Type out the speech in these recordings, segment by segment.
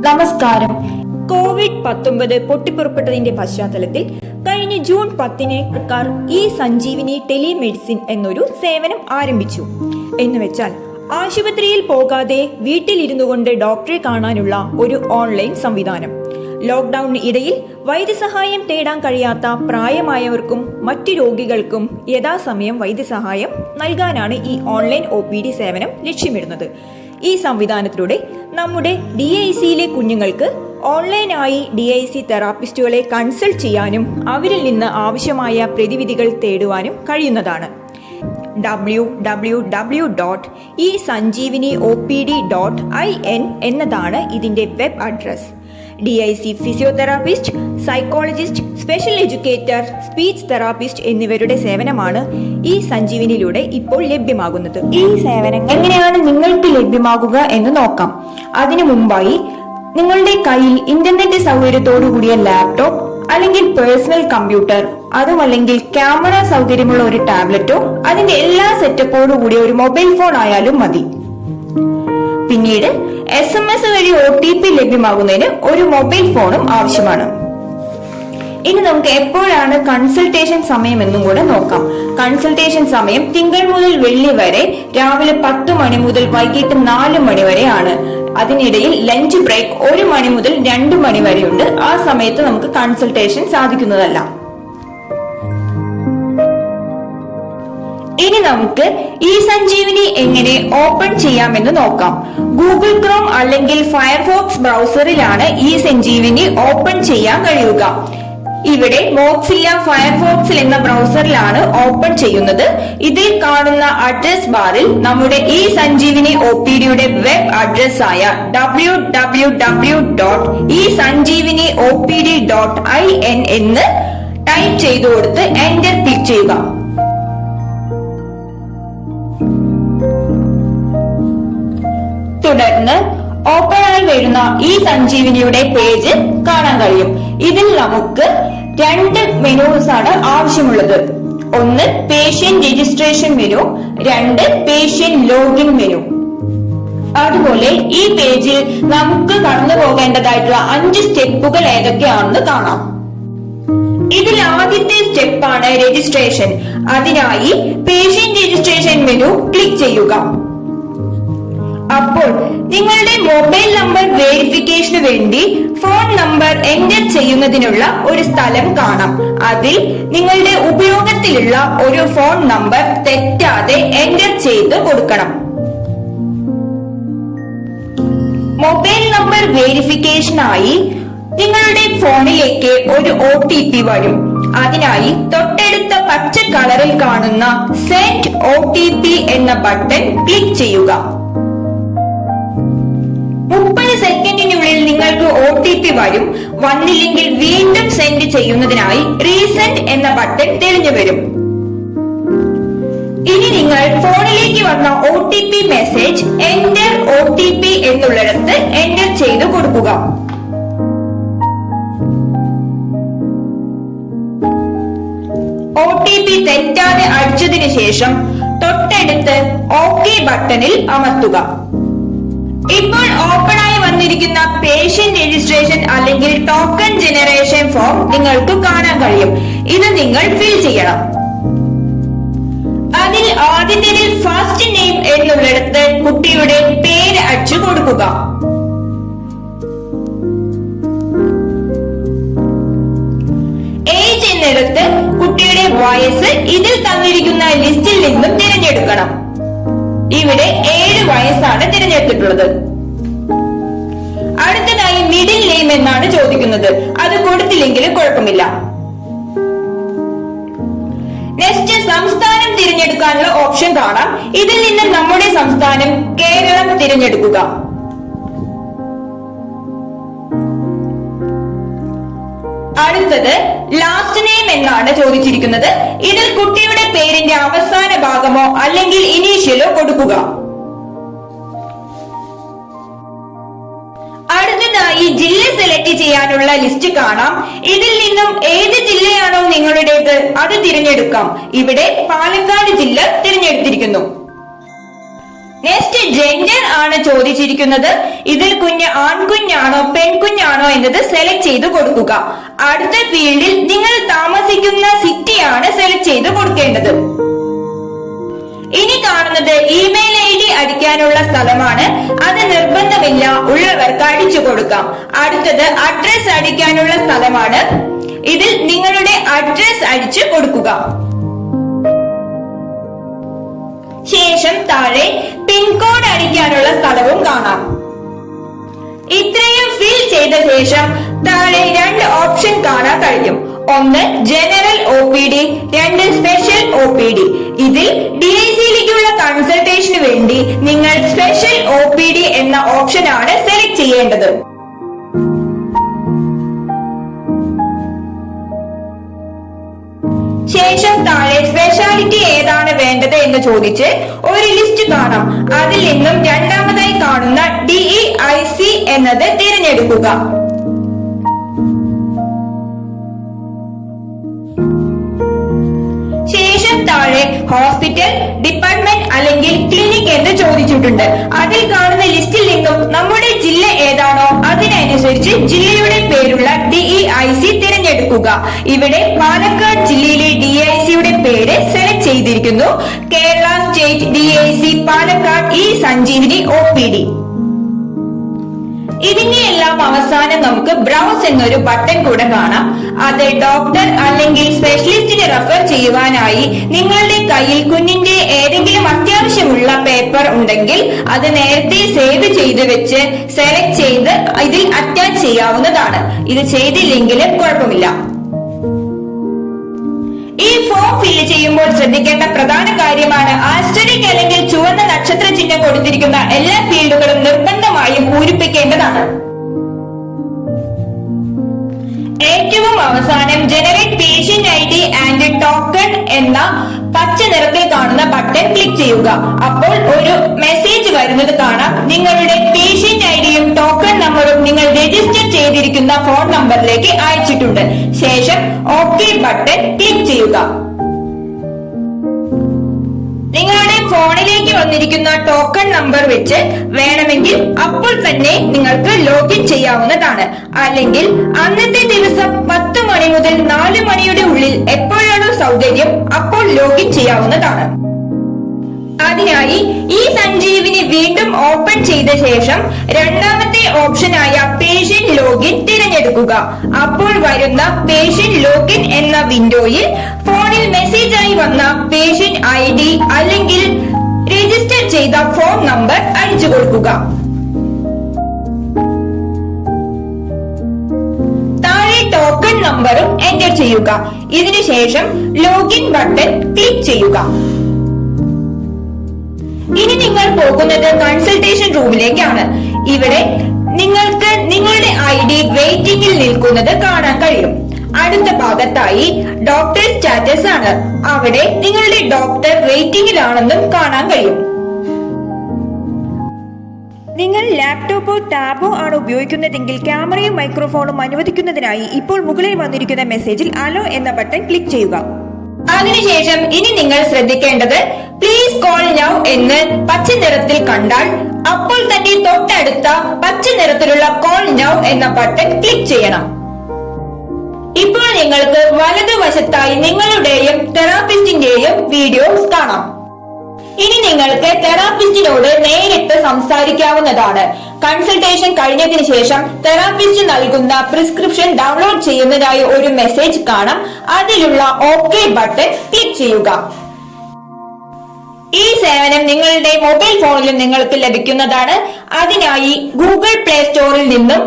നമസ്കാരം. കോവിഡ്-19 പൊട്ടിപ്പുറപ്പെട്ടതിന്റെ പശ്ചാത്തലത്തിൽ കഴിഞ്ഞ ജൂൺ 10 സർക്കാർ ഇ സഞ്ജീവിനി ടെലിമെഡിസിൻ എന്നൊരു സേവനം ആരംഭിച്ചു. എന്നുവെച്ചാൽ ആശുപത്രിയിൽ പോകാതെ വീട്ടിലിരുന്നു കൊണ്ട് ഡോക്ടറെ കാണാനുള്ള ഒരു ഓൺലൈൻ സംവിധാനം. ലോക്ക്ഡൌണിന് ഇടയിൽ വൈദ്യസഹായം തേടാൻ കഴിയാത്ത പ്രായമായവർക്കും മറ്റു രോഗികൾക്കും യഥാസമയം വൈദ്യസഹായം നൽകാനാണ് ഈ ഓൺലൈൻ OPD സേവനം ലക്ഷ്യമിടുന്നത്. ഈ സംവിധാനത്തിലൂടെ നമ്മുടെ DICയിലെ കുഞ്ഞുങ്ങൾക്ക് ഓൺലൈനായി DIC തെറാപ്പിസ്റ്റുകളെ കൺസൾട്ട് ചെയ്യാനും അവരിൽ നിന്ന് ആവശ്യമായ പ്രതിവിധികൾ തേടുവാനും കഴിയുന്നതാണ്. www.esanjeeviniopd.in എന്നതാണ് ഇതിന്റെ web address. DIC physiotherapist, psychologist, special educator, speech therapist എന്നിവരുടെ സേവനമാണ് ഈ സഞ്ജീവിനിയിലൂടെ ഇപ്പോൾ ലഭ്യമാകുന്നത്. ഈ സേവനങ്ങൾ എങ്ങനെയാണ് നിങ്ങൾക്ക് ലഭ്യമാകുക എന്ന് നോക്കാം. അതിനു മുമ്പായി നിങ്ങളുടെ കയ്യിൽ ഇന്റർനെറ്റ് സൗകര്യത്തോടു കൂടിയ ലാപ്ടോപ്പ് അല്ലെങ്കിൽ പേഴ്സണൽ കമ്പ്യൂട്ടർ, അതുമല്ലെങ്കിൽ ക്യാമറ സൗകര്യമുള്ള ഒരു ടാബ്ലറ്റോ അതിന്റെ എല്ലാ സെറ്റപ്പോടു കൂടിയ ഒരു മൊബൈൽ ഫോൺ ആയാലും മതി. പിന്നീട് SMS വഴി OTP ലഭ്യമാകുന്നതിന് ഒരു മൊബൈൽ ഫോണും ആവശ്യമാണ്. ഇനി നമുക്ക് എപ്പോഴാണ് കൺസൾട്ടേഷൻ സമയം എന്നും കൂടെ നോക്കാം. കൺസൾട്ടേഷൻ സമയം തിങ്കൾ മുതൽ വെള്ളി വരെ രാവിലെ 10 മണി മുതൽ വൈകിട്ട് 4 മണി വരെ ആണ്. അതിനിടയിൽ ലഞ്ച് ബ്രേക്ക് 1 മണി മുതൽ 2 മണി വരെയുണ്ട്. ആ സമയത്ത് നമുക്ക് കൺസൾട്ടേഷൻ സാധിക്കുന്നതല്ല. ഇനി നമുക്ക് ഈ സഞ്ജീവിനി എങ്ങനെ ഓപ്പൺ ചെയ്യാമെന്ന് നോക്കാം. ഗൂഗിൾ ക്രോം അല്ലെങ്കിൽ ഫയർഫോക്സ് ബ്രൗസറിലാണ് ഈ സഞ്ജീവിനി ഓപ്പൺ ചെയ്യാൻ കഴിയുക. ഇവിടെ മോക്സില്ല ഫയർഫോക്സിൽ എന്ന ബ്രൗസറിലാണ് ഓപ്പൺ ചെയ്യുന്നത്. ഇതിൽ കാണുന്ന അഡ്രസ് ബാറിൽ നമ്മുടെ ഈ സഞ്ജീവിനി OPDയുടെ വെബ് അഡ്രസ് ആയ www.esanjeeviniopd.in എന്ന് ടൈപ്പ് ചെയ്തു കൊടുത്ത് എന്റർ ക്ലിക്ക് ചെയ്യുക. തുടർന്ന് ഓപ്പൺ ആയി വരുന്ന ഈ സഞ്ജീവിനിയുടെ പേജ് കാണാൻ കഴിയും. ഇതിൽ നമുക്ക് 2 മെനൂസ് ആണ് ആവശ്യമുള്ളത്. ഒന്ന് patient registration menu, 2 patient login menu. അതുപോലെ ഈ പേജിൽ നമുക്ക് കടന്നു പോകേണ്ടതായിട്ടുള്ള 5 സ്റ്റെപ്പുകൾ ഏതൊക്കെയാണെന്ന് കാണാം. ഇതിൽ ആദ്യത്തെ സ്റ്റെപ്പാണ് രജിസ്ട്രേഷൻ. അതിനായി പേഷ്യന്റ് രജിസ്ട്രേഷൻ മെനു ക്ലിക്ക് ചെയ്യുക. അപ്പോൾ നിങ്ങളുടെ മൊബൈൽ നമ്പർ വെരിഫിക്കേഷന് വേണ്ടി ഫോൺ നമ്പർ എന്റർ ചെയ്യുന്നതിനുള്ള ഒരു സ്ഥലം കാണാം. അതിൽ നിങ്ങളുടെ ഉപയോഗത്തിലുള്ള ഒരു ഫോൺ നമ്പർ തെറ്റാതെ എന്റർ ചെയ്ത് കൊടുക്കണം. മൊബൈൽ നമ്പർ വെരിഫിക്കേഷനായി നിങ്ങളുടെ ഫോണിലേക്ക് ഒരു OTP വരും. അതിനായി തൊട്ടടുത്ത പച്ച കളറിൽ കാണുന്ന സെൻഡ് OTP എന്ന ബട്ടൺ ക്ലിക്ക് ചെയ്യുക. 30 സെക്കൻഡിനുള്ളിൽ നിങ്ങൾക്ക് OTP വരും. വന്നില്ലെങ്കിൽ വീണ്ടും സെൻഡ് ചെയ്യുന്നതിനായി റീസെൻഡ് എന്ന ബട്ടൺ തെളിഞ്ഞു വരും. ഇനി നിങ്ങൾ ഫോണിലേക്ക് വന്ന OTP മെസ്സേജ് എന്റർ OTP എന്നുള്ളിടത്ത് എന്റർ ചെയ്ത് കൊടുക്കുക. OTP തെറ്റാതെ അടിച്ചതിനു ശേഷം തൊട്ടടുത്ത് OK ബട്ടണിൽ അമർത്തുക. ഇപ്പോൾ ഓപ്പൺ ആയി വന്നിരിക്കുന്ന പേഷ്യന്റ് രജിസ്ട്രേഷൻ അല്ലെങ്കിൽ ടോക്കൺ ജനറേഷൻ ഫോം നിങ്ങൾക്ക് കാണാൻ കഴിയും. ഇത് നിങ്ങൾ ഫിൽ ചെയ്യണം. അതിൽ ആദ്യത്തേതിൽ ഫസ്റ്റ് നെയിം എന്നുള്ളിടത്ത് കുട്ടിയുടെ പേര് അടിച്ചു കൊടുക്കുക. ഏജ് എന്നിടത്ത് കുട്ടിയുടെ വയസ്സ് ഇതിൽ തന്നിരിക്കുന്ന ലിസ്റ്റിൽ നിന്നും തിരഞ്ഞെടുക്കണം. ഇവിടെ 7 വയസ്സാണ് തിരഞ്ഞെടുത്തിട്ടുള്ളത്. അടുത്തതായി മിഡിൽ നെയിം എന്നാണ് ചോദിക്കുന്നത്. അത് കൊടുത്തില്ലെങ്കിലും കുഴപ്പമില്ല. നെക്സ്റ്റ് സംസ്ഥാനം തിരഞ്ഞെടുക്കാനുള്ള ഓപ്ഷൻ കാണാം. ഇതിൽ നിന്ന് നമ്മുടെ സംസ്ഥാനം കേരളം തിരഞ്ഞെടുക്കുക. അടുത്തത് ലാസ്റ്റ് നെയിം എന്നാണ് ചോദിച്ചിരിക്കുന്നത്. ഇതിൽ കുട്ടിയുടെ പേരിന്റെ അവസാന ഭാഗമോ അല്ലെങ്കിൽ ഇനീഷ്യലോ കൊടുക്കുക. അടുത്തതായി ജില്ല സെലക്ട് ചെയ്യാനുള്ള ലിസ്റ്റ് കാണാം. ഇതിൽ നിന്നും ഏത് ജില്ലയാണോ നിങ്ങളുടേത് അത് തിരഞ്ഞെടുക്കാം. ഇവിടെ പാലക്കാട് ജില്ല തിരഞ്ഞെടുത്തിരിക്കുന്നു. നെക്സ്റ്റ് ജെൻഡർ ആണ് ചോദിച്ചിരിക്കുന്നത്. ഇതിൽ കുഞ്ഞ് ആൺകുഞ്ഞാണോ പെൺകുഞ്ഞാണോ എന്നത് സെലക്ട് ചെയ്ത് കൊടുക്കുക. അടുത്ത ഫീൽഡിൽ നിങ്ങൾ താമസിക്കുന്ന സിറ്റിയാണ് സെലക്ട് ചെയ്ത് കൊടുക്കേണ്ടത്. ഇനി കാണുന്നത് ഇമെയിൽ ID അടിക്കാനുള്ള സ്ഥലമാണ്. അത് നിർബന്ധമില്ല, ഉള്ളവർക്ക് അടിച്ചു കൊടുക്കാം. അടുത്തത് അഡ്രസ് അടിക്കാനുള്ള സ്ഥലമാണ്. ഇതിൽ നിങ്ങളുടെ അഡ്രസ് അടിച്ചു കൊടുക്കുക. ശേഷം താഴെ പിൻകോഡ് അടിക്കാനുള്ള സ്ഥലവും കാണാം. ഇത്രയും ഫിൽ ചെയ്ത ശേഷം താഴെ 2 ഓപ്ഷൻ കാണാൻ കഴിയും. ഒന്ന് ജനറൽ OPD, 2 സ്പെഷ്യൽ OPD. ഇതിൽ DICയിലേക്കുള്ള കൺസൾട്ടേഷന് വേണ്ടി നിങ്ങൾ സ്പെഷ്യൽ OPD എന്ന ഓപ്ഷനാണ് സെലക്ട് ചെയ്യേണ്ടത്. ശേഷം താഴെ സ്പെഷ്യാലിറ്റി ഏതാണ് വേണ്ടത് എന്ന് ചോദിച്ച് ഒരു ലിസ്റ്റ് കാണാം. അതിൽ നിന്നും രണ്ടാമതായി കാണുന്ന DEIC എന്നത് തിരഞ്ഞെടുക്കുക. ശേഷം താഴെ ഹോസ്പിറ്റൽ, ഡിപ്പാർട്ട്മെന്റ് അല്ലെങ്കിൽ ക്ലിനിക് എന്ന് ചോദിച്ചിട്ടുണ്ട്. അതിൽ കാണുന്ന ലിസ്റ്റിൽ നിന്നും നമ്മുടെ ജില്ല ഏതാണോ അതിനനുസരിച്ച് ജില്ലയുടെ പേരുള്ള DEIC തിരഞ്ഞെടുക്കുക. ഇവിടെ പാലക്കാട് ജില്ലയിലെ DICയുടെ പേര് സെലക്ട് ചെയ്തിരിക്കുന്നു. Kerala state DIC Palakkad Sanjeevani OPD. ഇതിന്റെ എല്ലാം അവസാനം നമുക്ക് ബ്രൗസ് എന്നൊരു ബട്ടൺ കൂടെ കാണാം. അത് ഡോക്ടർ അല്ലെങ്കിൽ സ്പെഷ്യലിസ്റ്റിനെ റെഫർ ചെയ്യുവാനായി നിങ്ങളുടെ കയ്യിൽ കുഞ്ഞിന്റെ ഏതെങ്കിലും അത്യാവശ്യമുള്ള പേപ്പർ ഉണ്ടെങ്കിൽ അത് നേരത്തെ സേവ് ചെയ്ത് വെച്ച് സെലക്ട് ചെയ്ത് ഇതിൽ അറ്റാച്ച് ചെയ്യാവുന്നതാണ്. ഇത് ചെയ്തില്ലെങ്കിലും കുഴപ്പമില്ല. ഈ ഫോം ഫില്ല് ചെയ്യുമ്പോൾ ശ്രദ്ധിക്കേണ്ട പ്രധാന കാര്യമാണ് ആസ്റ്ററിക് അല്ലെങ്കിൽ ചുവന്ന നക്ഷത്ര ചിഹ്നം കൊടുത്തിരിക്കുന്ന എല്ലാ ഫീൽഡുകളും നിർബന്ധമായും പൂരിപ്പിക്കേണ്ടതാണ്. ഏറ്റവും അവസാനം generate patient ID and token എന്ന പച്ച നിറത്തിൽ കാണുന്ന ബട്ടൺ ക്ലിക്ക് ചെയ്യുക. അപ്പോൾ ഒരു മെസ്സേജ് വരുന്നത് കാണാം. നിങ്ങളുടെ പേഷ്യന്റ് ഐഡിയും ടോക്കൺ നമ്പറും നിങ്ങൾ രജിസ്റ്റർ ചെയ്തിരിക്കുന്ന ഫോൺ നമ്പറിലേക്ക് അയച്ചിട്ടുണ്ട്. ശേഷം ഓക്കെ ബട്ടൺ ക്ലിക്ക് ചെയ്യുക. നിങ്ങളുടെ ഫോണിലേക്ക് വന്നിരിക്കുന്ന ടോക്കൺ നമ്പർ വെച്ച് വേണമെങ്കിൽ അപ്പോൾ തന്നെ നിങ്ങൾക്ക് ലോഗിൻ ചെയ്യാവുന്നതാണ്. അല്ലെങ്കിൽ അന്നത്തെ ദിവസം 10 മണി മുതൽ 4 മണിയുടെ ഉള്ളിൽ എപ്പോഴാണോ സൗകര്യം അപ്പോൾ ലോഗിൻ ചെയ്യാവുന്നതാണ്. അതിനായി സഞ്ജീവിനി വീണ്ടും ഓപ്പൺ ചെയ്ത ശേഷം രണ്ടാമത്തെ ഓപ്ഷനായ പേഷ്യന്റ് ലോഗിൻ തിരഞ്ഞെടുക്കുക. അപ്പോൾ വരുന്ന പേഷ്യന്റ് ലോഗിൻ എന്ന വിൻഡോയിൽ ഫോണിൽ മെസ്സേജായി വന്ന പേഷ്യന്റ് ID അല്ലെങ്കിൽ രജിസ്റ്റർ ചെയ്ത ഫോൺ നമ്പർ അടിച്ചു കൊടുക്കുക. താഴെ ടോക്കൺ നമ്പറും എന്റർ ചെയ്യുക. ഇതിനുശേഷം ലോഗിൻ ബട്ടൺ ക്ലിക്ക് ചെയ്യുക. ഇനി നിങ്ങൾ പോകുന്നത് കൺസൾട്ടേഷൻ റൂമിലേക്കാണ്. ഇവിടെ നിങ്ങൾക്ക് നിങ്ങളുടെ ID വെയിറ്റിംഗിൽ നിൽക്കുന്നത് കാണാൻ കഴിയും. അടുത്ത ഭാഗത്തായി ഡോക്ടർ സ്റ്റാറ്റസ് ആണ്. അവിടെ നിങ്ങളുടെ ഡോക്ടർ വെയിറ്റിംഗിലാണെന്നും കാണാൻ കഴിയും. നിങ്ങൾ ലാപ്ടോപ്പോ ടാബോ ആണ് ഉപയോഗിക്കുന്നതെങ്കിൽ ക്യാമറയും മൈക്രോഫോണും അനുവദിക്കുന്നതിനായി ഇപ്പോൾ മുകളിൽ വന്നിരിക്കുന്ന മെസ്സേജിൽ അലോ എന്ന ബട്ടൺ ക്ലിക്ക് ചെയ്യുക. അതിനുശേഷം ഇനി നിങ്ങൾ ശ്രദ്ധിക്കേണ്ടത് പ്ലീസ് കോൾ നൗ എന്ന് പച്ച നിറത്തിൽ കണ്ടാൽ അപ്പോൾ തന്നെ തൊട്ടടുത്ത പച്ച നിറത്തിലുള്ള കോൾ നൗ എന്ന ബട്ടൺ ക്ലിക്ക് ചെയ്യണം. ഇപ്പോൾ നിങ്ങൾക്ക് വലതുവശത്തായി നിങ്ങളുടെയും തെറാപ്പിസ്റ്റിന്റെയും വീഡിയോസ് കാണാം. ഇനി നിങ്ങൾക്ക് തെറാപ്പിസ്റ്റിനോട് നേരിട്ട് സംസാരിക്കാവുന്നതാണ്. കൺസൾട്ടേഷൻ കഴിഞ്ഞതിന് ശേഷം തെറാപ്പിസ്റ്റ് നൽകുന്ന പ്രിസ്ക്രിപ്ഷൻ ഡൗൺലോഡ് ചെയ്യുന്നതായി ഒരു മെസ്സേജ് കാണാം. അതിലുള്ള ഓക്കെ ബട്ടൺ ക്ലിക്ക് ചെയ്യുക. ഈ സേവനം നിങ്ങളുടെ മൊബൈൽ ഫോണിലും നിങ്ങൾക്ക് ലഭിക്കുന്നതാണ്. അതിനായി ഗൂഗിൾ പ്ലേ സ്റ്റോറിൽ നിന്നും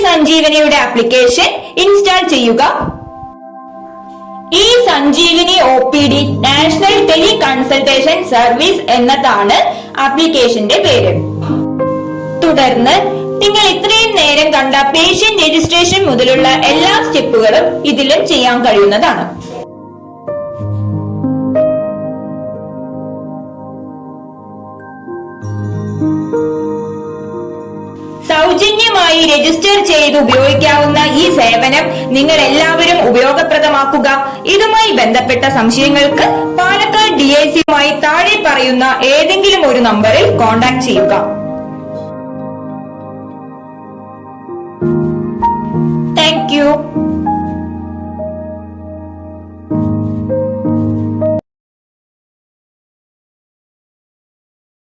സഞ്ജീവനിയുടെ ആപ്ലിക്കേഷൻ ഇൻസ്റ്റാൾ ചെയ്യുക. Sanjeevani OPD national tele consultation service എന്നതാണ് ആപ്ലിക്കേഷന്റെ പേര്. തുടർന്ന് നിങ്ങൾ ഇത്രയും നേരം കണ്ട പേഷ്യന്റ് രജിസ്ട്രേഷൻ മുതലുള്ള എല്ലാ സ്റ്റെപ്പുകളും ഇതിലും ചെയ്യാൻ കഴിയുന്നതാണ്. സൗജന്യമായി രജിസ്റ്റർ ചെയ്ത് ഉപയോഗിക്കാവുന്ന ഈ സേവനം നിങ്ങൾ എല്ലാവരും ഉപയോഗപ്രദമാക്കുക. ഇതുമായി ബന്ധപ്പെട്ട സംശയങ്ങൾക്ക് പാലക്കാട് DICയുമായി താഴെ പറയുന്ന ഏതെങ്കിലും ഒരു നമ്പറിൽ കോൺടാക്ട് ചെയ്യുക. Thank you.